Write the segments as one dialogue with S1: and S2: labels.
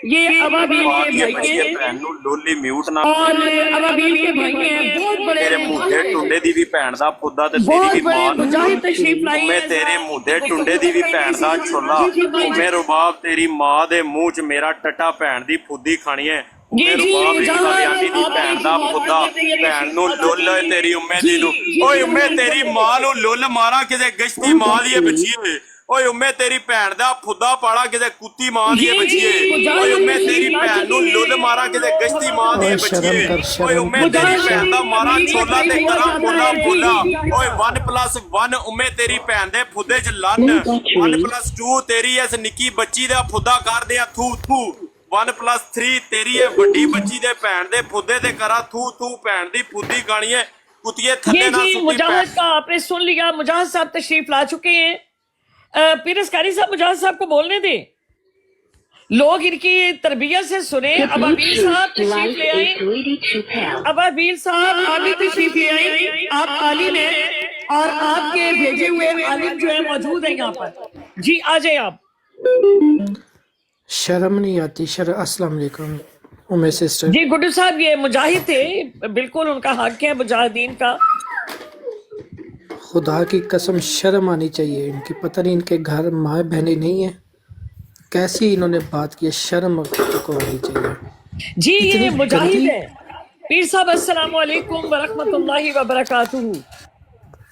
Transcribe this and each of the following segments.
S1: ये अबाबील के भाई हैं
S2: भैन नूं लोली म्यूट ना
S1: और अबाबील के भाई हैं बहुत बड़े
S2: तेरे मुंडे टुंडे दी भी भैन दा फुद्दा ते तेरी
S1: बहुत
S2: भी
S1: बड़े
S2: मां
S1: मुजाहिद तशरीफ लाए
S2: मैं
S1: हैं
S2: तेरे मुंडे टुंडे दी भी भैन दा छोला मैं रुबाब तेरी मां दे मुंह च मेरा टट्टा भैन दी फुद्दी खानी है
S1: ये जी
S2: मुजाहिद दी भैन दा फुद्दा भैन नूं लुल तेरी उम्मे दी नूं ओए उम्मे तेरी मां नूं लुल मारा किते गश्ती मां दी बच्चीए ओए उम्मे तेरी भैन दा फुद्दा पाड़ा किते कुत्ती मां दी बच्चीए ओए उम्मे तेरी भैन नूं लुल मारा किते गश्ती मां दी बच्चीए ओए उम्मे तेरी भैन दा मारा छोला ते करा बोला बोला ओए 1+1 उम्मे तेरी भैन दे फुद्दे च लन्न 1+2 तेरी इस निक्की बच्ची दा फुद्दा कर दे थू थू 1+3 तेरी है बड़ी बच्ची दे भैन दे फुद्दे ते करा थू थू भैन दी फुद्दी गानी है कुतिये थल्ले ना सुती
S1: मुजाहिद का आपने सुन लिया। मुजाहिद साहब तशरीफ ला चुके हैं। पीरस कारी साहब मुजाहिद साहब को बोलने दें, लोग इनकी तरबियत से सुने। अबाबील साहब तशरीफ ले आए, अबाबील साहब आप भी तशरीफ ले आए। आप आलिम हैं और आपके भेजे हुए आलिम जो है मौजूद है यहाँ पर। जी आ जाए आप।
S3: शर्म नहीं आती अस्सलाम वालेकुम उम्मे सिस्टर।
S1: जी गुड्डू साहब ये मुजाहिद थे, बिल्कुल उनका हक है मुजाहिदीन का।
S3: खुदा की कसम शर्म आनी चाहिए इनकी। पता नहीं इनके घर माँ बहनें नहीं है, कैसी इन्होंने बात की। शर्म को आनी चाहिए
S1: जी। ये मुजाहिद है। पीर साहब अस्सलाम वालेकुम व रहमतुल्लाहि व बरकातुहू।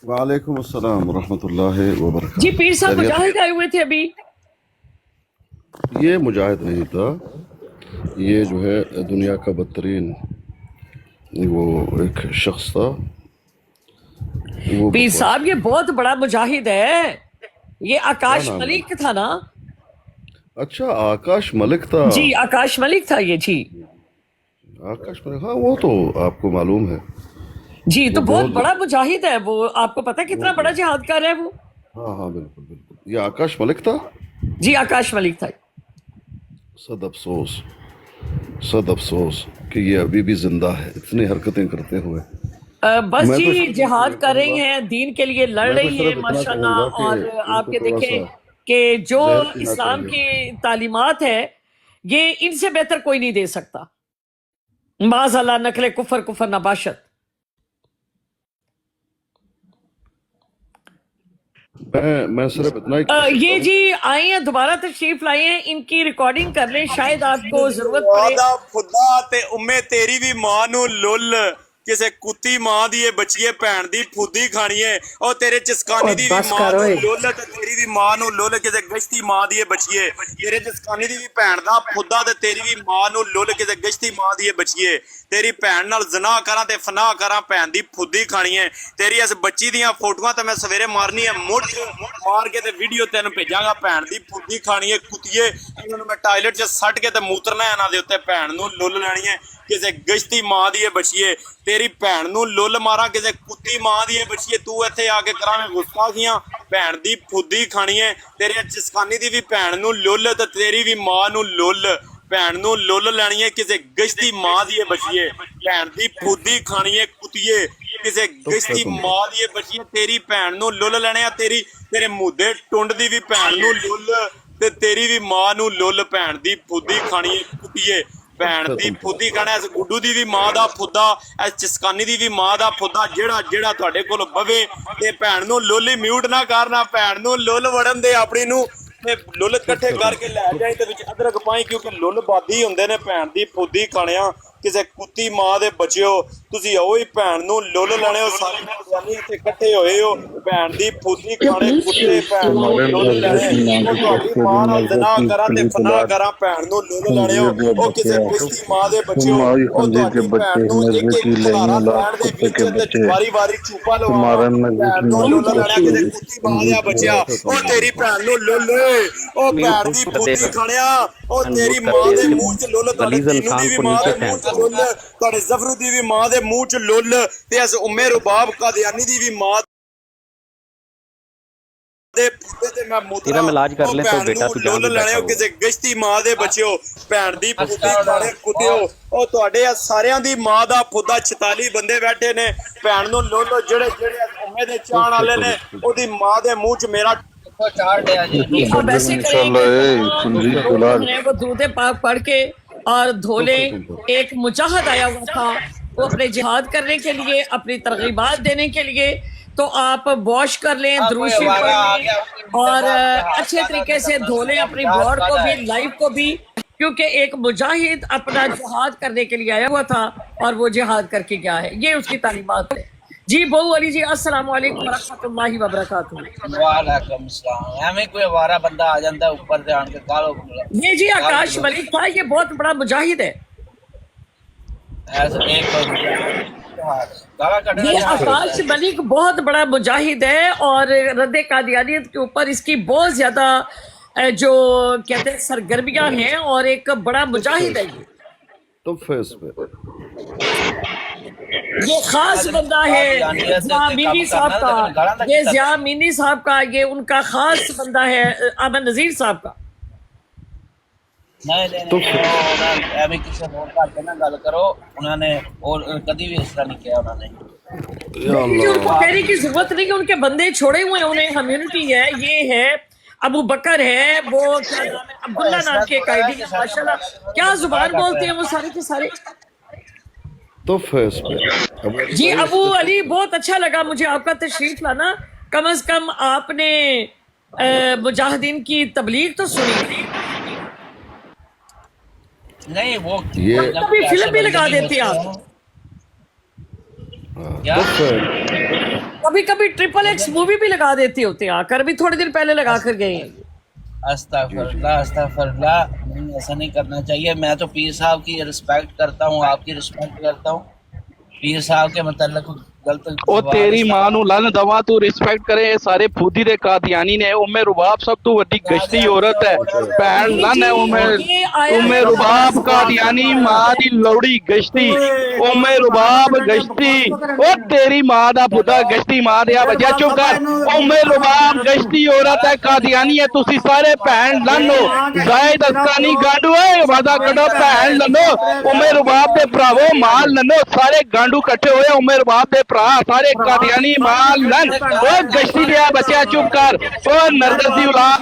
S4: वालेकुम अस्सलाम व रहमतुल्लाहि व बरकातुहू।
S1: जी पीर साहब मुजाहिद आए हुए थे अभी।
S4: ये मुजाहिद नहीं था, ये जो है दुनिया का बदतरीन वो एक शख्स था।
S1: पीर साहब ये बहुत बड़ा मुजाहिद है, ये आकाश मलिक था ना?
S4: अच्छा आकाश मलिक था।
S1: जी आकाश मलिक था ये। जी
S4: आकाश मलिक, हाँ वो तो आपको मालूम है
S1: जी। तो बहुत बड़ा मुजाहिद है वो, आपको पता है कितना बड़ा जिहादकार है वो?
S4: हाँ हाँ बिल्कुल बिल्कुल, ये आकाश मलिक था।
S1: जी आकाश मलिक था।
S4: सद अफसोस कि ये अभी भी जिंदा है इतनी हरकतें करते हुए।
S1: बस जी जिहाद कर रही हैं, दीन के लिए लड़ रही हैं माशाल्लाह। और आपके देखें कि जो इस्लाम की तालीमात है ये इनसे बेहतर कोई नहीं दे सकता। माज़अल्लाह नकले कुफर कुफर नबाशत।
S4: मैं सिर्फ इतना ही
S1: ये जी आए हैं, दोबारा तशरीफ लाए हैं, इनकी रिकॉर्डिंग कर लें, शायद आपको जरूरत पड़े।
S2: फुद्दा ते उम्मे तेरी भी मां नू लुल किसे कुत्ती मां दी बच्चीए भैन दी फुद्दी खानी है और तेरे चस्कानी दी भी मां नू लुल ते तेरी भी मां नू लुल किसे गश्ती मां दी बच्चीए तेरे चस्कानी दी भी भैन दा फुद्दा ते तेरी भी मां नू लुल किसे गश्ती मां दी बच्चीए तेरी भैन नाल जना करा ते फना करा भैन दी फुद्दी खानी है। तेरी इस बच्ची दियां फोटोआं ते मैं सवेरे मारनी है, मुड़ मार के ते वीडियो तेन भेजांगा। भैन दी फुद्दी खानी है कुत्तिए, इन्हां नू मैं टॉयलेट च सट के ते मूत्रना इन्हां दे उत्ते। भैन नू लुल लैनी है किसे गश्ती मां दी बच्चीए, तेरी भैन नू लुल मारा किसे कुत्ती मां दी बच्चीए। तू इत्थे आके करावें गुस्ताखियां, भैन दी फुद्दी खानी है। तेरे चस्कानी दी भी भैन नू लुल ते तेरी भी मां नू लुल। भैन नू लुल लैनी है किसे गश्ती मां दी बच्चीए, भैन दी फुद्दी खानी है कुत्तिए किसे गश्ती मां दी बच्चीए। तेरी भैन नू लुल लैने तेरी तेरे मुद्दे टुंड दी भी भैन नू लुल ते तेरी भी मां नू लुल। भैन दी फुद्दी खानी है कुत्तिए, भैन दी फुद्दी खाना। इस गुड्डू दी भी मां दा फुद्दा, इस चस्कानी दी भी मां दा फुद्दा जेड़ा जेड़ा तुहाडे कोल बवे ते भैन नू लुल ही म्यूट ना करना। भैन नू लुल वड़न दे अपनी नू ते लुल कट्ठे करके लै जाए ते विच अदरक पाई, क्योंकि लुल बादी हुंदे ने। भैन दी फुद्दी खाणिया किसे कुत्ती मां दे बच्चिओ, तुसी आओ ही भैन नू लुल लैणे हो। सारे यानी इत्थे इकट्ठे होए हो, भैन दी फुद्दी खाणे कुत्ते भैन नू लुल लैणे। ओ तुहाडी मां नाल जना करा ते फना करा, भैन नू लुल लैणे हो। ओ किसे गश्ती मां दे बच्चिओ, ओ तुहाडी भैन नू एक एक खलारा लैण दे विच ते वारी वारी चूपा लवावां। भैन नू लुल लैणे किसे कुत्ती मां दे बच्चिआ, ओ तेरी भैन नू लुल। ओ भैन दी फुद्दी खाणिया, ओ तेरी मां दे मूंह च लुल, तुहाडी तीनू दी भी मां दे मूंह च लुल, तुहाडे ज़फरू दी भी मां दे मूंह च लुल ते इस उम्मे रुबाब कादियानी दी भी मां दे फुद्दे ते मैं मुद्रा
S5: इलाज कर ले तो बेटा तू जान
S2: लुल लैणे हो किसे गश्ती मां दे बच्चिओ। भैन दी फुद्दी खाणे कुत्तिओ, ओ तुहाडे सारियां दी मां दा फुद्दा 46 बंदे बैठे ने। भैन नू लुल जेड़े जेड़े उम्मे दे चाहण वाले ने, ओदी मां दे मूंह च मेरा
S1: اب ایسے کریں کہ لوگ ہیں وہ درود پاک پڑھ کے اور دھو لیں. ایک مجاہد آیا ہوا تھا وہ اپنے جہاد کرنے کے لیے اپنی ترغیبات دینے کے لیے, تو آپ واش کر لیں, درود شریف پڑھ لیں اور اچھے طریقے سے دھو لیں اپنی براڈ کو بھی, لائف کو بھی, کیونکہ ایک مجاہد اپنا جہاد کرنے کے لیے آیا ہوا تھا اور وہ جہاد کر کے گیا ہے. یہ اس کی تعلیمات ہے. جی بہو علی جی, السلام علیکم ورحمۃ اللہ وبرکاتہ.
S6: وعلیکم السلام. ہمیں کوئی ہمارا بندہ آ جاتا ہے اوپر سے آن کے کالو.
S1: یہ جی آکاش ملک تھا, یہ بہت بڑا مجاہد ہے. یہ آکاش ملک بہت بڑا مجاہد ہے اور رد قادیانیت کے اوپر اس کی بہت زیادہ جو کہتے ہیں سرگرمیاں ہیں اور ایک بڑا مجاہد ہے.
S4: تو فیس پہ
S1: یہ خاص بندہ ہے ضیاء مینی صاحب کا, یہ ضیاء مینی صاحب کا, یہ ان کا خاص بندہ ہے احمد نذیر صاحب کا.
S6: نہیں کسی گل کرو, انہوں نے اور کبھی بھی اس طرح نہیں کیا. انہوں نے
S1: ان کو کہنے کی ضرورت نہیں کہ ان کے بندے چھوڑے ہوئے ہیں, انہیں کمیونٹی ہے, یہ ہے ابو بکر ہے, وہ کیا نام ہے عبداللہ نام کے قائدی, ماشاءاللہ کیا زبان بولتے ہیں وہ سارے کے سارے.
S4: تو فیس پہ
S1: جی ابو علی, بہت اچھا لگا مجھے آپ کا تشریف لانا. کم از کم آپ نے مجاہدین کی تبلیغ تو سنی.
S6: نہیں وہ
S1: کبھی فلم بھی لگا دیتے آپ, کبھی کبھی ٹرپل ایکس مووی بھی لگا دیتے ہوتے, آ کر بھی تھوڑے دن پہلے لگا کر گئے ہیں.
S6: استغفر اللہ استغفر اللہ. نہیں ایسا نہیں کرنا چاہیے. میں تو پیر صاحب کی رسپیکٹ کرتا ہوں, آپ کی رسپیکٹ کرتا ہوں. پیر صاحب کے متعلق غلط
S5: او تیری ماں نو لن دوا تو رسپیکٹ کرے. یہ سارے پھودی دے قادیانی نے. ام رباب سب تو وڈی گشتی عورت ہے, بہن لن ہے ام رباب قادیانی, ماں دی لوڑی گشتی, ام رباب گشتی. او تیری ماں دا پھدا گشتی, ماں دیا بچہ چپ کر. ام رباب گشتی عورت ہے, قادیانی ہے. تسی سارے بہن لن ہو. زاہد استانی گانڈو ہے, وعدہ کڈو بہن لنو. ام رباب دے بھراوو مال لنو, سارے گانڈو کٹھے ہوئے. ام رباب دے سارے قادیانی مال لن. او گشتی دیا بچہ چپ کر. او نرگس دی اولاد.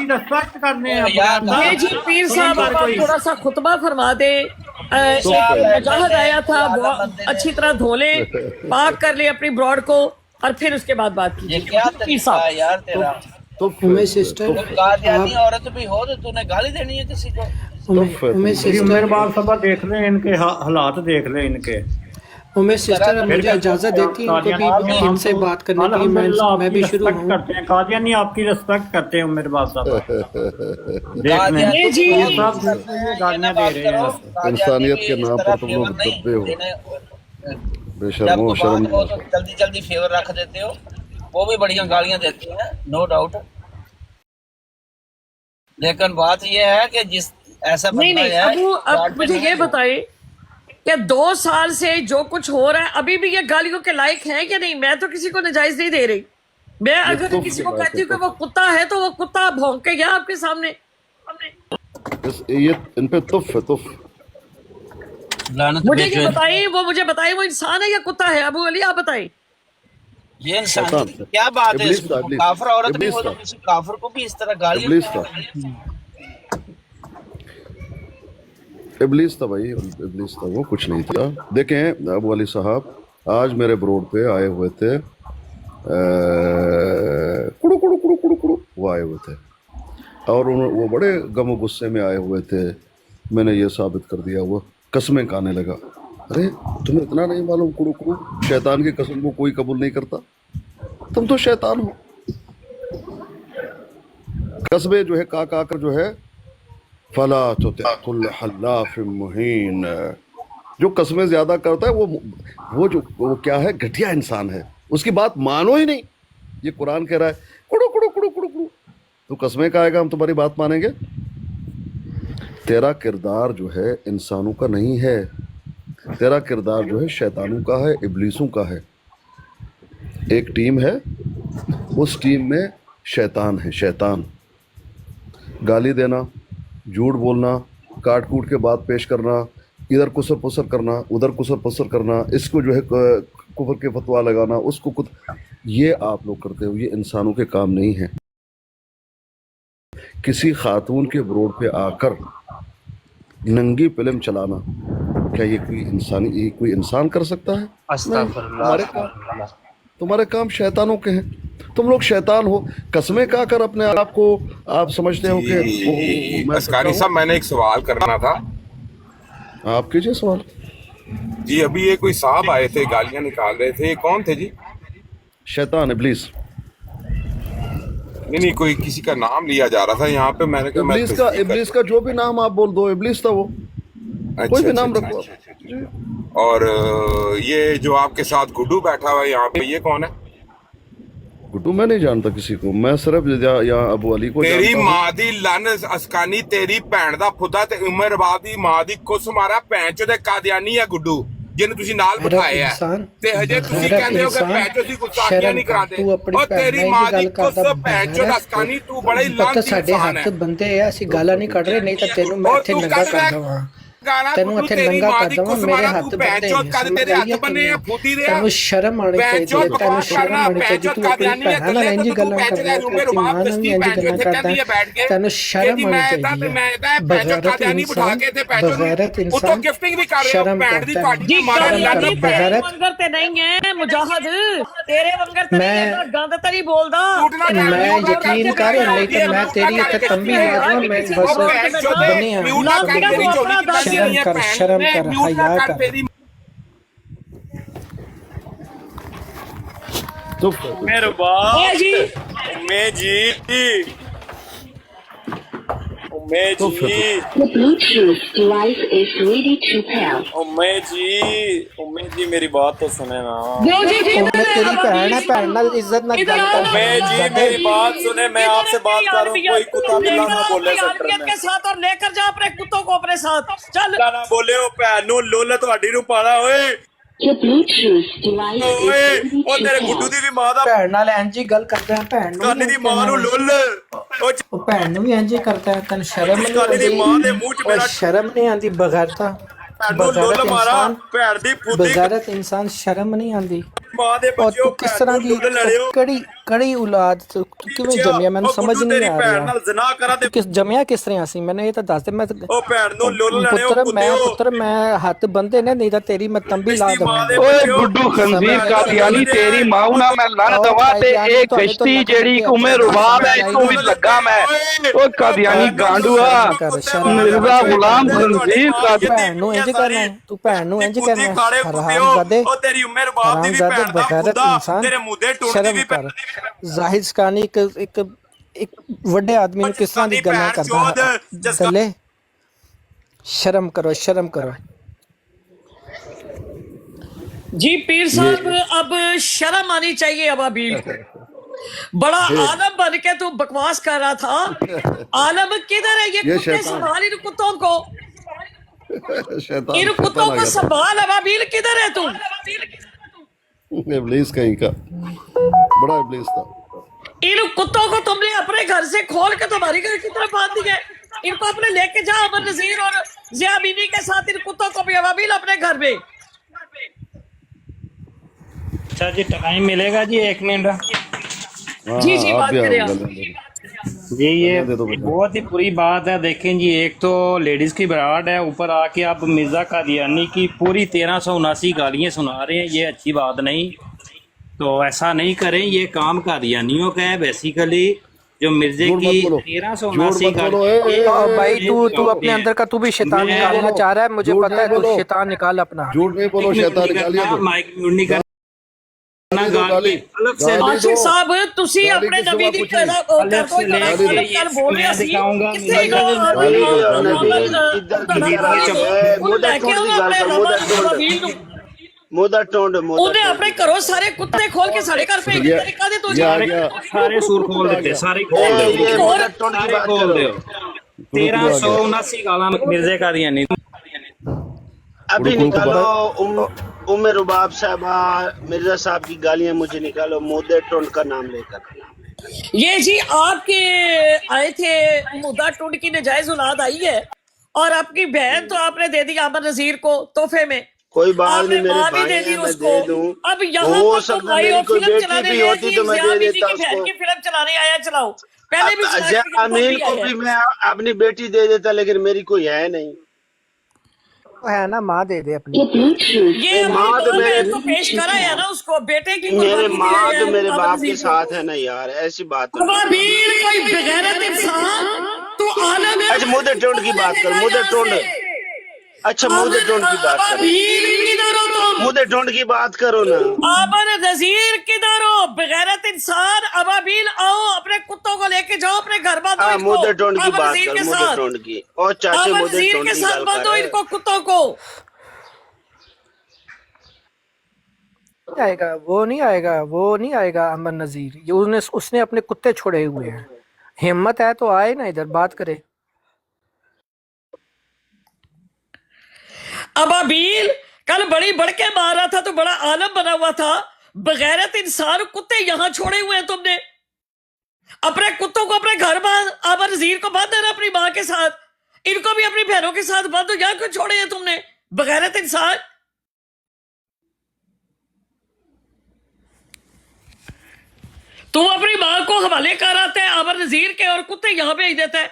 S1: یہ جی پیر صاحب آپ تھوڑا سا خطبہ فرما دے. مجاہد آیا تھا, وہ اچھی طرح دھو لیں, پاک کر لیں اپنی براڈ کو اور پھر اس کے بعد بات
S6: یہ
S1: کیجیے.
S6: کیا
S1: پیر
S6: طریقہ
S1: صاحب
S6: ہے یار تیرا؟
S3: امی سسٹر
S6: قادیانی عورت بھی ہو تو تو نے گالی دینی ہے کسی کو؟
S3: امی سسٹر
S7: میرے بال صبح دیکھ لیں, ان کے حالات دیکھ لیں ان کے.
S3: امی سسٹر مجھے اجازت دیتی ہیں ان کو بھی ان سے بات کرنے کے لیے. میں بھی شروع ہوں.
S7: کرتے ہیں قادیانی, آپ کی رسپیکٹ کرتے ہیں میرے بال صاحب.
S1: یہ جی
S7: گالیاں دے رہے ہیں.
S4: انسانیت کے نام پر تم لوگ دبے ہو, بے شرم و شرم.
S6: جلدی جلدی فیور رکھ دیتے ہو. وہ بھی بڑی گالیاں دیتے ہیں نو ڈاؤٹ, لیکن بات یہ ہے کہ جس ایسا
S1: نہیں
S6: بندہ
S1: نہیں
S6: ہے.
S1: ابو, اب مجھے یہ بتائیں کہ 2 سال سے جو کچھ ہو رہا ہے ابھی بھی یہ گالیوں کے لائق ہیں کہ نہیں؟ میں تو کسی کو نجائز نہیں دے رہی. میں اگر کسی کو کہتی ہوں کہ وہ کتا ہے تو وہ کتا بھونکے گیا آپ کے سامنے.
S4: یہ ان پہ تف ہے تف.
S1: مجھے یہ بتائیں, وہ مجھے بتائیں وہ انسان ہے یا کتا ہے؟ ابو علی آپ بتائیں.
S6: یہ انسان کیا بات ہے؟ کافر عورت بھی ہو تو کسی کافر کو بھی اس طرح گالی.
S4: ابلیس تھا بھائی, ابلیس تھا, وہ کچھ نہیں تھا. دیکھیں ابو علی صاحب آج میرے بروڈ پہ آئے ہوئے تھے, کڑو کڑو کڑو کڑو کڑو وہ آئے ہوئے تھے اور وہ بڑے غم و غصے میں آئے ہوئے تھے. میں نے یہ ثابت کر دیا, وہ قسمیں کھانے لگا. ارے تمہیں اتنا نہیں معلوم کڑو کڑو شیطان کی قسم کو کوئی قبول نہیں کرتا, تم تو شیطان ہو. قسمیں جو ہے کا کر جو ہے فلا تطع كل حلاف مہین, جو قسمیں زیادہ کرتا ہے وہ کیا ہے, گھٹیا انسان ہے, اس کی بات مانو ہی نہیں. یہ قرآن کہہ رہا ہے کڑو کڑو کڑو کڑو کڑو, تو قسمیں کہے گا ہم تمہاری بات مانیں گے؟ تیرا کردار جو ہے انسانوں کا نہیں ہے, تیرا کردار جو ہے شیطانوں کا ہے, ابلیسوں کا ہے. ایک ٹیم ہے, اس ٹیم میں شیطان ہے. شیطان گالی دینا, جھوٹ بولنا, کاٹ کوٹ کے بات پیش کرنا, ادھر کسر پسر کرنا, ادھر کسر پسر کرنا, اس کو جو ہے کفر کے فتویٰ لگانا, اس کو یہ آپ لوگ کرتے ہو. یہ انسانوں کے کام نہیں ہیں. किसी खातून के रोड पे आकर नंगी फिल्म चलाना, क्या ये कोई इंसान कर सकता है? नहीं। तुम्हारे काम शैतानों के हैं, तुम लोग शैतान हो। कस्में खा कर अपने आप को आप समझते हो कि मैं
S8: अस्कारी साहब, मैंने एक सवाल करना था।
S4: आप कीजिए सवाल।
S8: जी, अभी ये कोई साहब आए थे, गालियां निकाल रहे थे, ये कौन थे जी?
S4: शैतान, इब्लीस।
S8: नहीं, कोई किसी का नाम लिया जा रहा था यहाँ पे। मैंने कहा
S4: इब्लीस का जो भी नाम आप बोल दो, इब्लीस था वो। कोई भी नाम रखो आप।
S8: और ये जो आपके साथ गुड्डू बैठा हुआ है यहाँ पे, ये कौन है?
S4: गुड्डू मैं नहीं जानता किसी को, मैं सिर्फ यहाँ अबू अली को
S8: तेरी
S4: जानता हूँ।
S8: माँ दी लन अस्कानी, तेरी भैन दा फुदा ते उमर बाब दी माँ दी कुस मारा भैन चो दे कादियानी है गुड्डू, जिन्हें तुसी नाल बिठाए है ते हजे तुसी कहंदे हो कि भैन चो दी गुस्ताखियां नहीं करांदे। और तेरी माँ दी कुस भैन चो अस्कानी, तू बड़ा ही
S3: ਪਤਾ
S8: लानती
S3: ਸਾਡੇ
S8: इंसान
S3: ਹੱਥ
S8: है।
S3: ਬੰਦੇ ਆ, ਅਸੀਂ ਗਾਲਾਂ ਨਹੀਂ ਕੱਢ ਰਹੇ, ਨਹੀਂ ਤਾਂ ਤੈਨੂੰ ਮੈਂ ਇੱਥੇ ਨੰਗਾ ਕਰ ਦਵਾਂ, ਤੈਨੂੰ ਇੱਥੇ ਨੰਗਾ ਕਰ ਦਵਾਂ। ਮੇਰੇ ਹੱਥ ਬੰਦੇ ਤੈਨੂੰ ਸ਼ਰਮ ਆਣੀ ਚਾਹੀਦੀ ਹੈ, ਤੈਨੂੰ ਸ਼ਰਮ ਆਣੀ ਚਾਹੀਦੀ। ਤੂੰ ਆਪਣੀ ਭੈਣਾਂ ਨਾਲ ਇੰਝ ਗੱਲਾਂ ਕਰਦਾ, ਤੇਰੀ ਮਾਂ ਨਾਲ ਵੀ ਇੰਝ ਗੱਲਾਂ ਕਰਦਾ, ਤੈਨੂੰ ਸ਼ਰਮ ਆਣੀ ਚਾਹੀਦੀ ਹੈ। ਬਗੈਰਤ ਇਨਸਾਨ ਸ਼ਰਮ ਕਰਦਾ
S1: जी
S3: है।
S1: तेरे वंगर ते नहीं है मुजाहिद, तेरे वंगर ते नहीं है, गंद तरी बोलदा।
S3: मैं यकीन कर, नहीं तो मैं तेरी इतने तंबी मारूं। मैं बस बने शर्म कर, हया कर।
S4: तो
S2: मेरे बाप
S1: ए जी
S2: उम्मे जी, उम्मे
S4: तो
S2: जी,
S9: The Bluetooth device is ready to pair.
S2: उम्मे जी मेरी बात तो सुने ना।
S1: दो जी
S3: मैं तेरी भैन है, भैन नाल इज्जत ना गल कर।
S2: उम्मे जी मेरी बात सुने, मैं आपसे बात कर रहा हूँ, कोई कुत्ता बिल्ला ना बोले सेक्टर
S1: के
S2: में।
S1: साथ, और लेकर जा अपने कुत्तों को अपने साथ। चल
S2: कुत्ता ना बोले, ओ भैन नू लुल ਤੁਹਾਡੀ ਨੂੰ ਪਾਣਾ ਓਏ
S9: The Bluetooth device is
S2: ਓਏ।
S9: ready
S2: ਉਹ
S9: to
S2: ਤੇਰੇ
S9: pair.
S2: ਗੁੱਡੂ ਦੀ ਵੀ ਮਾਂ ਦਾ
S3: ਭੈਣ ਨਾਲ ਇੰਝ ਹੀ ਗੱਲ ਕਰਦਾ ਹੈ, ਭੈਣ ਨੂੰ
S2: ਕਾਨੀ ਦੀ ਮਾਂ ਨੂੰ ਲੁੱਲ, ਉਹ
S3: ਉਹ ਭੈਣ ਨੂੰ ਵੀ ਇੰਝ ਹੀ ਕਰਦਾ ਹੈ। ਤੈਨੂੰ ਸ਼ਰਮ ਨਹੀਂ
S2: ਕਾਨੀ ਦੀ ਮਾਂ ਦੇ
S3: ਆਉਂਦੀ?
S2: ਮੂੰਹ 'ਚ
S3: ਓਏ
S2: ਮੇਰਾ
S3: ਸ਼ਰਮ ਨਹੀਂ ਆਉਂਦੀ? ਬਗੈਰਤਾ
S2: ਨੂੰ ਲੁੱਲ ਮਾਰਾ, ਭੈਣ ਦੀ ਫੁੱਦੀ
S3: ਬਗੈਰਤ ਇਨਸਾਨ ਸ਼ਰਮ ਨਹੀਂ ਆਉਂਦੀ?
S2: ਮਾਂ ਦੇ
S3: ਔਰ
S2: ਬੱਚਿਓ
S3: ਤੂੰ ਕਿਸ ਤਰ੍ਹਾਂ ਦੀ
S2: ਲੁੱਲ ਲੜਿਓ।
S3: ਕੜੀ ਔਲਾਦ ਤੂੰ ਕਿਵੇਂ ਜੰਮਿਆ? ਮੈਨੂੰ ਸਮਝ ਨਹੀਂ
S2: ਤੇਰੀ
S3: ਆ
S2: ਭੈਣ
S3: ਰਿਹਾ।
S2: ਨਾਲ ਜ਼ਨਾ ਕਰਾਂ ਤੇ
S3: ਕਿਸ ਜੰਮਿਆ ਕਿਸ ਤਰ੍ਹਾਂ ਸੀ? ਮੈਨੂੰ ਇਹ ਤਾਂ ਦੱਸ ਦੇ। ਮੈਂ
S2: ਉਹ ਭੈਣ ਨੂੰ ਲੁੱਲ ਲੜਿਓ
S3: ਪੁੱਤਰ ਮੈਂ ਹੱਥ ਬੰਦੇ ਨੇ, ਨਹੀਂ ਤਾਂ ਤੇਰੀ ਮੈਂ ਤੰਬੀ ਲਾ ਦਵਾਂਗਾ।
S5: ਓਏ ਗੁੱਡੂ ਖੰਜ਼ੀਰ ਕਾਦੀਆਨੀ, ਤੇਰੀ ਮਾਂ ਨਾ ਮੈਂ ਲੜ ਦਵਾ ਤੇ ਇਹ ਕਿਸ਼ਤੀ ਜਿਹੜੀ ਉਮਰ ਰੁਬਾਬ ਹੈ ਇਥੋਂ ਵੀ ਲੱਗਾ ਮੈਂ। ਓ ਕਾਦੀਆਨੀ ਗਾਂਡੂਆ, ਮਿਰਜ਼ਾ ਗੁਲਾਮ ਖੰਜ਼ੀਰ ਕਾਦੀਆਨੀ।
S3: ਭੈਣ ਨੂੰ ਇੰਝ ਕਰਨਾ ਹੈ? ਤੂੰ ਭੈਣ ਨੂੰ ਇੰਝ ਕਰਨਾ ਹੈ? ਹਰਾਮਜ਼ਾਦੇ,
S2: ਉਹ ਤੇਰੀ ਉਮਰ ਬਾਪ ਦੀ ਵੀ
S3: ਹਰਾਮਜ਼ਾਦੇ,
S2: ਭੈਣ ਦਾ
S3: ਬਗੈਰਤ
S2: ਖੁਦਾ,
S3: ਇਨਸਾਨ।
S2: ਤੇਰੇ ਮੂੰਹ ਟੁੱਟਦੀ
S3: ਸ਼ਰਮ
S2: ਵੀ
S3: ਕਰ। ਜ਼ਾਹਿਦ ਸਕਾਨੀ ਇੱਕ ਵੱਡੇ ਆਦਮੀ ਨੂੰ ਕਿਸ ਤਰ੍ਹਾਂ ਦੀ ਗੱਲਾਂ ਕਰਦਾ ਹੈ? ਦਲੇ ਸ਼ਰਮ ਕਰੋ, ਸ਼ਰਮ ਕਰੋ।
S1: जी पीर साहब, अब शर्म आनी चाहिए अबाबील को। बड़ा आलम बन के तू बकवास कर रहा था। आलम किधर है? ये कुत्ते
S4: शैतान।
S1: संभाल इन कुत्तों को,
S4: शैतान
S1: इन कुत्तों को संभाल। अबाबील किधर है तू?
S4: इब्लीस कहीं का बड़ा इब्लीस था।
S1: इन कुत्तों को तुमने अपने घर से खोल के तुम्हारी घर की तरफ बांध दिया। इनको अपने लेके जा, अमर नजीर और जिया बीवी के साथ इन कुत्तों को भी अबाबील अपने घर में।
S7: अच्छा जी, टाइम मिलेगा जी 1 मिनट।
S4: हाँ,
S1: जी, जी,
S4: हाँ,
S1: बात
S4: आप भी
S1: करें
S4: आओ,
S1: आप।
S7: जी ये
S4: दे दो बेटा।
S7: बहुत ही बुरी बात है। देखें जी, एक तो लेडीज की बरात है, ऊपर आके आप मिर्जा कादियानी की पूरी 1379 गालियाँ सुना रहे हैं। ये अच्छी बात नहीं, तो ऐसा नहीं करें। ये काम कादियानियों का है बेसिकली। जो मिर्जे
S4: झूठ
S7: की
S4: मत बोलो।
S7: 1379
S4: झूठ मत बोलो, ए,
S3: भाई तू अपने अंदर का तू भी शैतान
S7: मैं-
S3: निकालना चाह रहा है, मुझे
S4: झूठ
S3: पता है।
S4: नहीं
S3: तू
S4: बोलो।
S3: शैतान निकाल अपना।
S4: झूठ नहीं बोलो, शैतान निकालिए तो।
S7: माइक म्यूट नहीं करना,
S4: गाली
S7: अलग से
S4: गाली
S1: आशिक
S4: दो।
S1: साहब, ਤੁਸੀਂ
S4: गाली
S1: ਆਪਣੇ
S4: के सिवा
S1: नबी ਦੀ
S4: कुछ नहीं।
S1: कर कोई
S7: गाली दो।
S1: कर बोल ਰਿਹਾ ਸੀ
S7: दिखाऊंगा।
S1: ਕਿੱਥੇ
S4: गाली दो, गाली दो।
S1: ਉਹ ਲੈ ਕੇ ਆਉਣਾ ਆਪਣੇ ਅਬਾਬੀਲ ਨੂੰ। ਉਹਨੇ ਆਪਣੇ ਘਰੋਂ ਸਾਰੇ ਕੁੱਤੇ ਖੋਲ ਕੇ ਸਾਡੇ ਘਰ ਭੇਜ ਦਿੱਤੇ। ਕਾਹਦੇ ਤੋਂ
S4: ये आ गया।
S7: सारे सूर खोल देते, सारे खोल दे, सारे खोल दे। 1379 गाला मिर्जे कादियानी।
S10: अभी निकालो उमर रुबाब साहबा, मिर्जा साहब की गालियां मुझे निकालो, मोदे टोंड का नाम लेकर।
S1: ये जी आपके आए थे मुद्दा टूंड की नजायज औलाद आई है, और आपकी बहन तो आपने दे दी अमर नजीर को तोहफे में।
S10: कोई बात
S1: आपने
S10: नहीं, मेरे
S1: माँ भी
S10: भाई
S1: दे
S10: हैं,
S1: दी
S10: मैं
S1: उसको।
S10: दे दूं।
S1: अब यहाँ
S10: हो
S1: पर
S10: सकता
S1: तुम आए
S10: मेरी
S1: हो
S10: कोई
S1: फिल्म
S10: बेटी
S1: चलाने
S10: भी
S1: गए
S10: होती
S1: कि
S10: तो मैं
S1: जिया
S10: दे
S1: बीवी
S10: देता
S1: की बहन
S10: उसको।
S1: की फिल्म चलाने आया, चलाओ। पहले भी चला के
S10: अमीन को भी मैं अपनी बेटी दे देता, लेकिन मेरी कोई है नहीं।
S3: है ना, माँ दे दे अपनी।
S9: The Bluetooth
S1: ये अपनी
S10: माँ तो
S1: माँ
S10: मेरे
S1: बहन को पेश करा है ना उसको, बेटे की
S10: मेरे
S1: कुर्बानी दी
S10: माँ तो
S1: है
S10: मेरे बाप
S1: अमरजीत
S10: के
S1: को।
S10: साथ है ना यार, ऐसी बात तो नहीं।
S1: अबाबील कोई बेगैरत इंसान तू आलम है।
S10: अच्छा मुझे टोंड की बात कर, मुझे टोंड। अच्छा मुझे टोंड की बात करो,
S1: अबाबील किधर हो तुम?
S10: मुझे टोंड की बात करो ना।
S1: आबर नजीर किधर हो? बेगैरत इंसान। अबाबील आओ, अपने कुत्तों को लेके जाओ अपने घर, बांधो
S10: हाँ
S1: इनको
S10: मुझे टोंड की
S1: आबर
S10: बात
S1: नजीर
S10: कर,
S1: के
S10: मुझे
S1: साथ।
S10: टोंड की। और चाचे
S1: आबर
S10: मुझे
S1: नजीर
S10: टोंड
S1: के
S10: की
S1: साथ
S10: गल
S1: बांधो
S10: कर।
S1: इनको कुत्तों को।
S3: आएगा वो नहीं आएगा, वो नहीं आएगा अमर नजीर। ये उसने अपने कुत्ते छोड़े हुए हैं। हिम्मत है तो आए ना इधर बात करे।
S1: अबाबील कल बड़ी बढ़ के मारा था तो बड़ा आलम बना हुआ था। बगैरत इंसान कुत्ते यहाँ छोड़े हुए हैं तुमने। अपने कुत्तों को अपने घर बांध, आबर नजीर को बांध देना अपनी माँ के साथ, इनको भी अपनी बहनों के साथ बांधो। यहाँ क्यों छोड़े हैं तुमने बगैरत इंसान? तुम अपनी माँ को हवाले कर आते हैं आबर नजीर के, और कुत्ते यहाँ भेज देते हैं।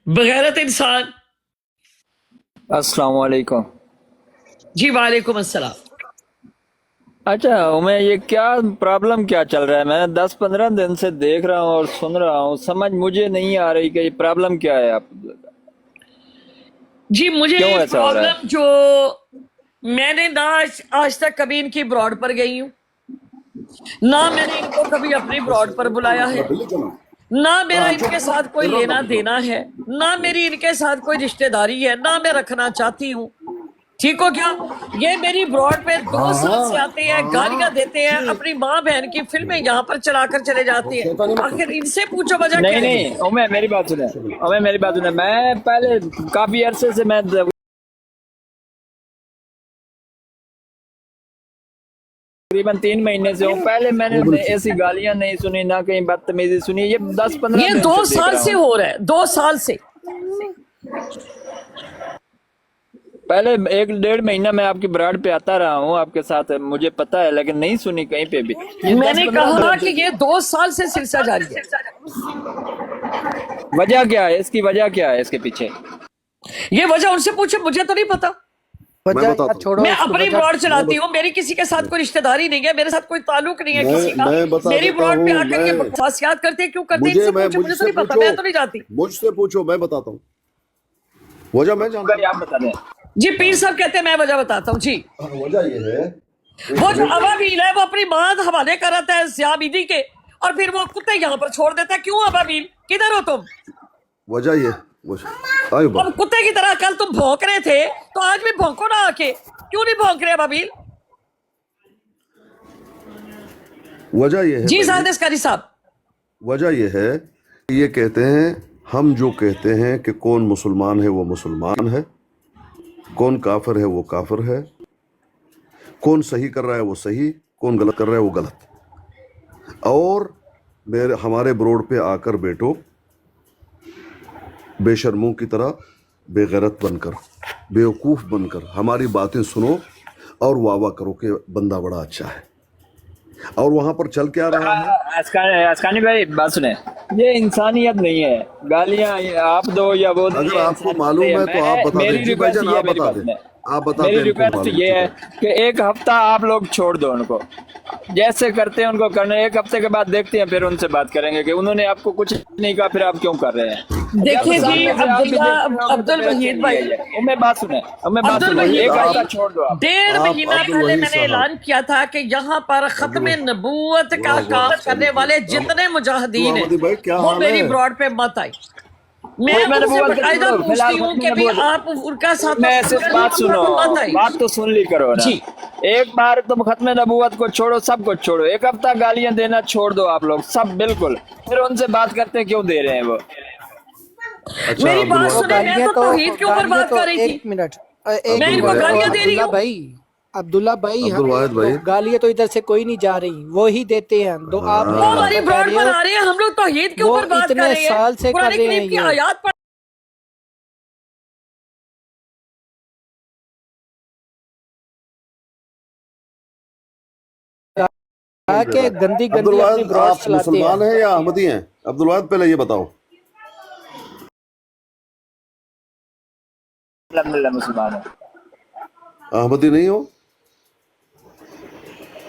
S1: बगैरत इंसान।
S11: अस्सलाम वालेकुम।
S1: जी वालेकुम अस्सलाम।
S11: अच्छा मैं ये क्या प्रॉब्लम क्या चल रहा है? मैं 10-15 दिन से देख रहा हूँ और सुन रहा हूँ, समझ मुझे नहीं आ रही कि ये प्रॉब्लम क्या है आप।
S1: जी मुझे
S11: क्यों ऐसा हो रहा है?
S1: प्रॉब्लम जो मैंने ना आज तक कभी इनकी ब्रॉड पर गई हूँ, ना मैंने इनको कभी अपनी ब्रॉड पर बुलाया है, ना मेरा इनके साथ कोई लेना देना है, ना मेरी इनके साथ कोई रिश्तेदारी है, ना मैं रखना चाहती हूँ। ठीक हो क्या? ये मेरी ब्रॉड पे 2 साल से आते हैं, गालियां देते हैं, अपनी माँ बहन की फिल्में यहाँ पर चलाकर चले जाते हैं। आखिर इनसे पूछो वजह क्या है?
S11: नहीं उमे मेरी बात सुने, उमे मेरी बात सुने। मैं पहले काफी अरसे से मैं तकरीबन 3 महीने से हूँ। पहले मैंने ऐसी गालियां नहीं सुनी, ना कहीं बदतमीजी सुनी। ये 10-15
S1: ये 2 साल से हो रहा है, 2 साल से।
S11: पहले 1-1.5 महीना मैं आपकी ब्राड पे आता रहा हूँ आपके साथ, मुझे पता है, लेकिन नहीं सुनी कहीं पे भी।
S1: मैंने कहा कि ये 2 साल से सिलसिला जारी है।
S11: वजह क्या है इसकी? वजह क्या है इसके पीछे?
S1: ये वजह उनसे पूछे, मुझे तो नहीं पता।
S3: छोड़ो,
S1: मैं अपनी ब्रॉड चलाती हूँ, मेरी किसी के साथ कोई रिश्तेदारी नहीं है, मेरे साथ कोई ताल्लुक नहीं है किसी का। मेरी ब्रॉड पे आकर ये बकवासियात करते हैं, क्यों करते हैं? मुझे तो नहीं पता, मैं तो नहीं जाती।
S4: मुझसे पूछो, मैं बताता हूँ वजह। मैं जानता हूँ,
S11: आप बता दें।
S1: जी पीर साहब कहते हैं, मैं वजह बताता हूँ। जी
S4: वजह ये है,
S1: वो जो अबाबील है वो अपनी माँ हवाले कराता है ज़िया बीदी के, और फिर वो कुत्ते यहाँ पर छोड़ देता है। क्यों अबाबील, किधर हो तुम?
S4: वजह ये
S1: अब कुत्ते की तरह कल तुम भौंक रहे थे, तो आज भी भौंको ना आके। क्यों नहीं भौंक रहे अबाबील?
S4: वजह ये है
S1: जी साद अस्कारी साहब,
S4: वजह ये है, ये कहते हैं, हम जो कहते हैं कि कौन मुसलमान है वो मुसलमान है, कौन काफिर है वो काफिर है, कौन सही कर रहा है वो सही, कौन गलत कर रहा है वो गलत। और हमारे ब्रोड पे आकर बैठो बेशर्मों की तरह, बेगैरत बनकर, बेवकूफ़ बनकर हमारी बातें सुनो और वाह वाह करो कि बंदा बड़ा अच्छा है। और वहां पर चल क्या रहा है?
S11: अस्कानी भाई बात सुने, ये इंसानियत नहीं है। गालियां आप दो या वो,
S4: अगर आपको मालूम है तो आप बता दें। जी भाईजान आप बता दें, आप बता दें।
S11: मेरी रिक्वेस्ट ये है कि 1 हफ्ता आप लोग छोड़ दो उनको, जैसे करते हैं उनको करने। 1 हफ्ते के बाद देखते हैं, फिर उनसे बात करेंगे कि उन्होंने आपको कुछ नहीं कहा, फिर आप क्यों कर रहे हैं।
S1: देखिए जी अब्दुल वहीद भाई,
S11: मैं बात सुने, एक हफ्ता छोड़ दो आप।
S1: 1.5 महीना पहले मैंने ऐलान किया था कि यहाँ पर खत्म नबूवत का काम करने वाले जितने मुजाहिदीन हैं वो मेरी ब्रॉड पे मत आए। मैं उनसे बाकायदा पूछती हूँ कि भी आप उनका साथ
S11: मैं सिर्फ बात सुनो, बात तो सुन ली करो ना। एक बार तुम खत्म नबूवत को छोड़ो, सब कुछ छोड़ो, 1 हफ्ता गालियां देना छोड़ दो आप लोग सब, बिल्कुल। फिर उनसे बात करते हैं क्यों दे रहे हैं वो।
S4: अच्छा,
S1: मेरी बात सुने, मैं तो तौहीद के ऊपर बात कर रही थी।
S3: 1 मिनट,
S1: मैं इनको गालियां दे रही हूँ
S3: भाई عبداللہ بھائی
S4: عبد الواحد بھائی
S3: گالیاں تو ادھر سے کوئی نہیں جا رہی، وہی دیتے ہیں دو آپ
S1: وہ ہماری براڈ پر آ رہے ہیں، ہم لوگ توحید کے
S3: وہ
S1: اوپر بات کر
S3: اتنے
S1: رہے ہیں،
S3: سال سے کر
S1: قرآن
S3: رہے ہیں
S1: کریم کی
S3: یہ
S1: آیات پر
S3: کہ گندی
S4: عبد
S3: گندی اپنی
S4: الواحد
S3: براڈ
S4: آپ
S3: چلاتے
S4: مسلمان
S3: ہیں۔
S4: ہیں یا احمدی ہیں؟ عبد الواحد پہلے یہ بتاؤ۔
S11: الحمدللہ مسلمان ہے،
S4: احمدی نہیں ہو؟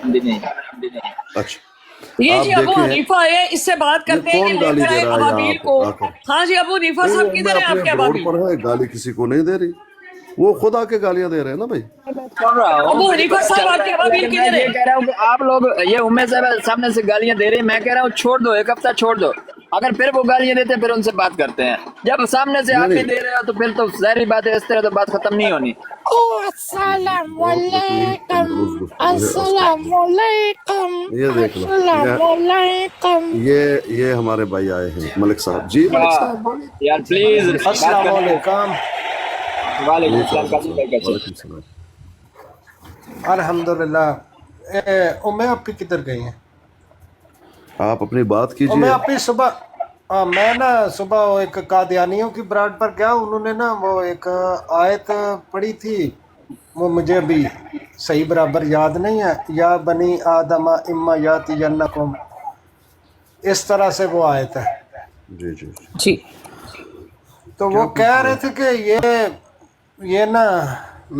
S11: نہیں
S4: اچھا
S1: یہ
S4: آپ
S1: جی ابو
S4: دیکھیں
S1: حنیفہ ہے، اس سے بات
S4: یہ
S1: کرتے ہیں کہ
S4: کون
S1: لے
S4: گالی
S1: کر
S4: دے
S1: آئے
S4: رہا ہے یہاں
S1: ابابیل کو۔
S4: آ کر؟
S1: ہاں جی ابو حنیفہ
S4: نہیں،
S1: صاحب
S4: وہ میں
S1: کدھر ہیں آپ
S4: اپنے
S1: کے
S4: روڈ
S1: ابابیل؟
S4: پر ہے، گالی کسی کو نہیں دے رہی، وہ خود آ کے گالیاں دے رہے ہیں نا بھائی۔
S11: سن رہا ہوں،
S1: ابو
S11: مجھے
S1: حنیفہ
S11: پتہ
S1: صاحب
S11: چل
S1: آپ
S11: رہا
S1: کے
S11: ہے،
S1: ابابیل
S11: لیکن میں
S1: کدھر
S11: یہ
S1: ہیں؟
S11: کہہ رہا ہوں کہ آپ لوگ یہ امید صاحب سامنے سے گالیاں دے رہے ہیں، میں کہہ رہا ہوں چھوڑ دو، ایک ہفتہ چھوڑ دو، اگر پھر وہ گالیاں دیتے ہیں پھر ان سے بات کرتے ہیں، جب سامنے سے
S4: نہیں
S11: آپ بھی
S4: نہیں
S11: دے رہے ہو تو پھر تو ظاہری بات ہے اس طرح تو بات ختم نہیں ہونی۔
S3: السلام
S4: بہت لطیف
S3: علیکم،
S4: تندرست گفتگو ہے،
S3: السلام علیکم،
S4: یہ دیکھ لو،
S3: السلام علیکم۔
S4: یہ ہمارے بھائی آئے ہیں، ملک صاحب جی، ملک صاحب بولیں۔
S11: یار پلیز بات
S3: السلام
S11: کرنے
S3: علیکم۔
S11: وعلیکم
S4: جی
S11: السلام
S4: فیصل
S11: قاسم
S4: صاحب
S11: بھائی کیسے؟
S4: وعلیکم السلام۔
S3: الحمدللہ۔ امیں آپ کی کدھر گئی ہیں؟
S4: آپ اپنی بات
S3: میں
S4: کیجئے۔
S3: اپنی صبح میں نا صبح ایک قادیانیوں کی براڈ پر گیا، انہوں نے نا وہ ایک آیت پڑھی تھی، وہ مجھے ابھی صحیح برابر یاد نہیں ہے، یا بنی آدم اما یاتینکم، اس طرح سے وہ آیت ہے۔
S4: جی جی جی
S1: جی
S3: تو
S4: کیا
S3: وہ
S4: پوچھ
S3: کہہ
S4: رہے
S3: رہے تھے کہ یہ نا،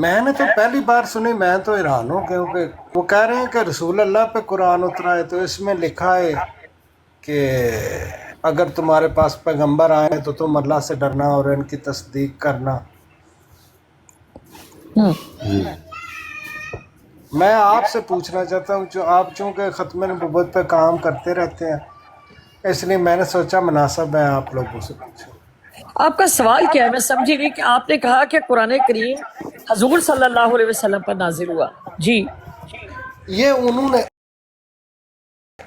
S3: میں نے تو پہلی بار سنی، میں تو حیران ہوں، کیونکہ وہ کہہ رہے ہیں کہ رسول اللہ پہ قرآن اترا ہے، تو اس میں لکھا ہے کہ اگر تمہارے پاس پیغمبر آئے تو تم اللہ سے ڈرنا اور ان کی تصدیق کرنا۔ میں آپ سے پوچھنا چاہتا ہوں، جو آپ چونکہ ختم نبوت پہ کام کرتے رہتے ہیں، اس لیے میں نے سوچا مناسب ہے آپ لوگوں سے پوچھوں۔
S1: آپ کا سوال کیا ہے؟ میں سمجھی نہیں کہ آپ نے کہا کہ قرآن کریم حضور صلی اللہ علیہ وسلم پر نازل ہوا۔ جی
S3: یہ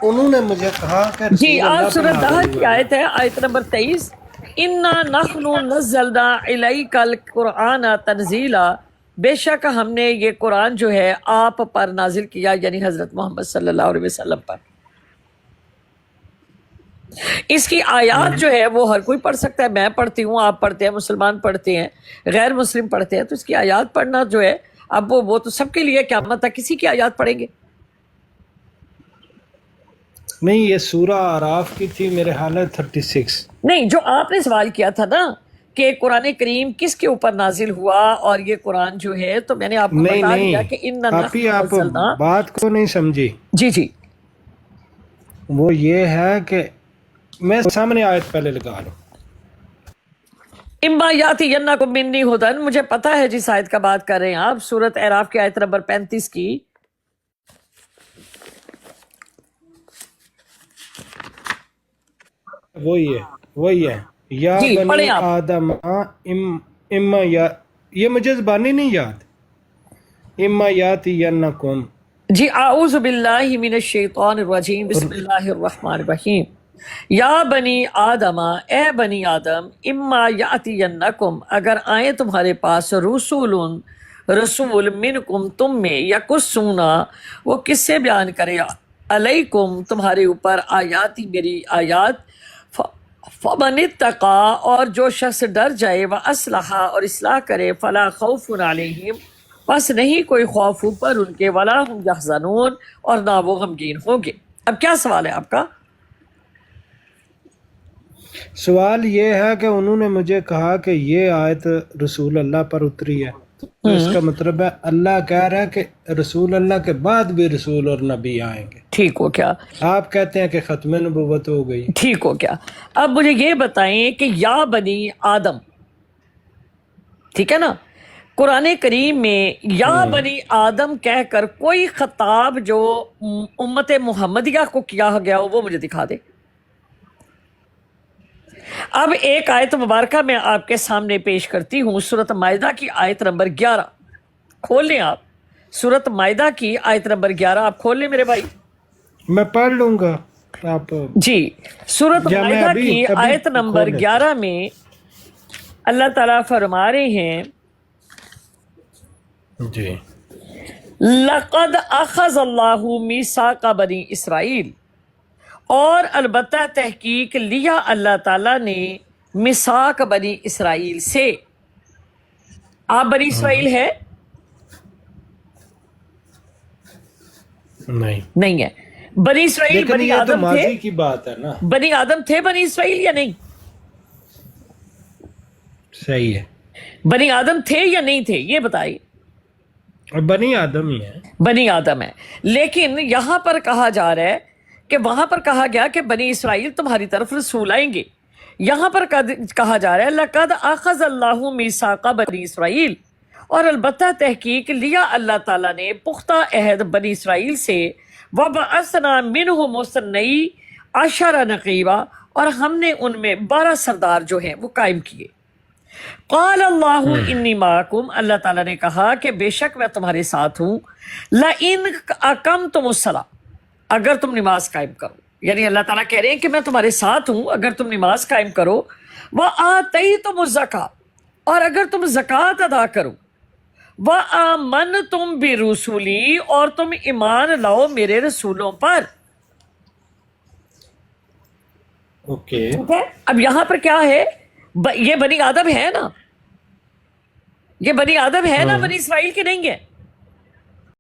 S3: انہوں نے مجھے کہا کہ
S1: جی
S3: رسول
S1: آپ
S3: اللہ پہ
S1: سورۃ دہر
S3: نازل
S1: کی
S3: ہوا ہے۔
S1: آیت ہے، آیت نمبر 23، انا نحن نزلنا الیک القرآن تنزیلا، بے شک ہم نے یہ قرآن جو ہے آپ پر نازل کیا، یعنی حضرت محمد صلی اللہ علیہ وسلم پر۔ اس کی آیات جو ہے وہ ہر کوئی پڑھ سکتا ہے، میں پڑھتی ہوں، آپ پڑھتے ہیں، مسلمان پڑھتے ہیں، غیر مسلم پڑھتے ہیں، تو اس کی آیات پڑھنا جو ہے اب وہ تو سب کے لیے قیامت تک کسی کی آیات پڑھیں گے۔
S3: نہیں، یہ سورہ اعراف کی تھی میرے خیال ہے 36۔
S1: نہیں، جو آپ نے سوال کیا تھا نا کہ قرآن کریم کس کے اوپر نازل ہوا اور یہ قرآن جو ہے، تو میں نے آپ کو
S3: نہیں
S1: بتا دیا
S3: نہیں،
S1: کہ انا
S3: آپ ہی
S1: نحن
S3: آپ
S1: نزلنا۔
S3: بات کو نہیں سمجھی،
S1: جی جی
S3: وہ یہ ہے کہ میں سامنے آیت پہلے لگا لوں۔
S1: اما یاتینکم منی ھدی، مجھے پتا ہے جس آیت کا بات کر رہے ہیں آپ، سورۃ اعراف کی آیت نمبر 35 کی۔
S3: وہی ہے یا
S1: جی
S3: بنی
S1: پڑھیں آپ۔
S3: آدم اما یا، یہ مجھے زبانی نہیں یاد، اما یاتینکم۔
S1: جی اعوذ باللہ من الشیطان الرجیم، بسم اللہ الرحمن الرحیم۔ یا بنی آدم، اے بنی آدم، اما یاتینکم، اگر آئیں تمہارے پاس، رسول منکم، تم میں، یقصونا، وہ کس سے بیان کرے، علیکم، تمہارے اوپر، آیاتی، میری آیات، فمن اتقا، اور جو شخص ڈر جائے، واصلح، اور اصلاح کرے، فلا خوف علیہم، بس نہیں کوئی خوف اوپر ان کے، ولا ہم یحزنون، اور نہ وہ غمگین ہوں گے۔ اب کیا سوال ہے آپ کا؟
S3: سوال یہ ہے کہ انہوں نے مجھے کہا کہ یہ آیت رسول اللہ پر اتری ہے، تو اس کا مطلب ہے اللہ کہہ رہا ہے کہ رسول اللہ کے بعد بھی رسول اور نبی آئیں گے۔
S1: ٹھیک ہو کیا؟
S3: آپ کہتے ہیں کہ ختم نبوت ہو گئی۔
S1: ٹھیک ہو کیا؟ اب مجھے یہ بتائیں کہ یا بنی آدم، ٹھیک ہے نا، قرآن کریم میں یا بنی آدم کہہ کر کوئی خطاب جو امت محمدیہ کو کیا گیا ہو وہ مجھے دکھا دے۔ اب ایک آیت مبارکہ میں آپ کے سامنے پیش کرتی ہوں، سورۃ مائدہ کی آیت نمبر 11، کھول لیں آپ، سورۃ مائدہ کی آیت نمبر 11 آپ کھول لیں میرے بھائی۔
S3: میں پڑھ لوں گا آپ،
S1: جی سورۃ
S3: یا میں
S1: مائدہ
S3: ابھی
S1: کی آیت نمبر
S3: کھول لیتا
S1: 11 میں اللہ تعالیٰ فرما رہے ہیں،
S3: جی
S1: لقد اخذ اللہ میثاق بنی اسرائیل، اور البتہ تحقیق لیا اللہ تعالیٰ نے میثاق بنی اسرائیل سے. آپ بنی اسرائیل ہے؟ نہیں ہے. بنی اسرائیل بنی آدم تھے
S3: کی بات ہے نا.
S1: بنی آدم تھے بنی اسرائیل یا نہیں؟
S3: صحیح ہے.
S1: بنی آدم تھے یا نہیں تھے یہ بتائیے.
S3: بنی آدم ہی ہے.
S1: بنی آدم ہے. لیکن یہاں پر کہا جا رہا ہے کہ وہاں پر کہا گیا کہ بنی اسرائیل تمہاری طرف رسول آئیں گے. یہاں پر کہا جا رہا ہے لقد اخذ اللہ میثاق بنی اسرائیل، اور البتہ تحقیق لیا اللہ تعالیٰ نے پختہ عہد بنی اسرائیل سے. وَبَعَثْنَا مِنْهُمْ اثْنَيْ عَشَرَ نَقِيبًا، اور ہم نے ان میں 12 سردار جو ہیں وہ قائم کیے. قال اللہ انی معکم، اللہ تعالیٰ نے کہا کہ بے شک میں تمہارے ساتھ ہوں. لئن اقمتم الصلاۃ، اگر تم نماز قائم کرو. یعنی اللہ تعالیٰ کہہ رہے ہیں کہ میں تمہارے ساتھ ہوں اگر تم نماز قائم کرو. وآتیتم الزکاۃ، اور اگر تم زکوٰۃ ادا کرو. وآمنتم برسولی، اور تم ایمان لاؤ میرے رسولوں پر.
S3: اوکے.
S1: اب یہاں پر کیا ہے؟ یہ بنی آدم ہے نا، یہ بنی آدم ہے نا، بنی اسرائیل کے نہیں ہے.